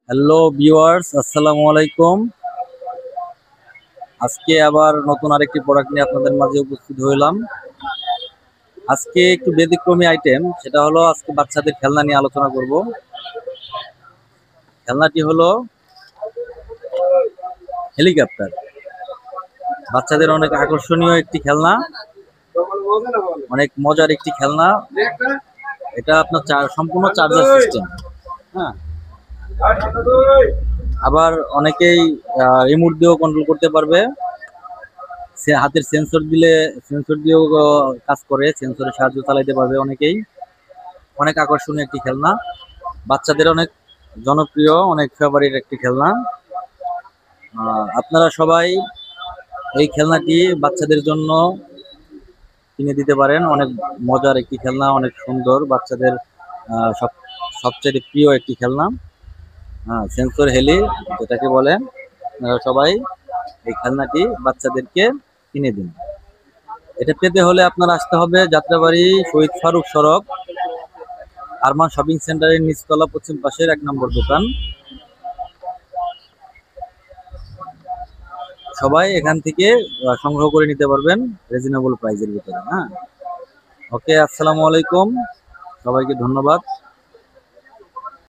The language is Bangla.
হ্যালো ভিউয়ার্স, আসসালামু আলাইকুম। আজকে আবার নতুন আরেকটি প্রোডাক্ট নিয়ে আপনাদের মাঝে উপস্থিত হইলাম। আজকে একটু ব্যতিক্রমী আইটেম, সেটা হলো আজকে বাচ্চাদের খেলনা নিয়ে আলোচনা করব। খেলনাটি হলো হেলিকপ্টার। বাচ্চাদের অনেক আকর্ষণীয় একটি খেলনা, অনেক মজার একটি খেলনা। এটা আপনার সম্পূর্ণ চার্জার সিস্টেম। হ্যাঁ, আবার অনেকেই রিমোট দিয়েও কন্ট্রোল করতে পারবে। সে হাতের সেন্সর দিলে সেন্সর দিয়েও কাজ করে, সেন্সরের সাহায্যে চালাইতে পারবে অনেকেই। অনেক আকর্ষণীয় একটি খেলনা, বাচ্চাদের অনেক জনপ্রিয়, অনেক ফেভারিট একটি খেলনা। আপনারা সবাই এই খেলনাটি বাচ্চাদের জন্য কিনে দিতে পারেন। অনেক মজার একটি খেলনা, অনেক সুন্দর, বাচ্চাদের সবচেয়ে প্রিয় একটি খেলনা। সেন্সর হেলি যেটাকে বলে। আপনারা সবাই এই খেলনাটি বাচ্চাদেরকে কিনে দিন। এটা পেতে হলে আপনার আসতে হবে যাত্রাবাড়ি শহীদ ফারুক সড়ক, আরমান শপিং সেন্টারের নিচতলা পশ্চিম পাশের 1 নম্বর দোকান। সবাই এখান থেকে সংগ্রহ করে নিতে পারবেন রিজনেবল প্রাইসের ভিতরে। ওকে, আসসালামু আলাইকুম, সবাইকে ধন্যবাদ।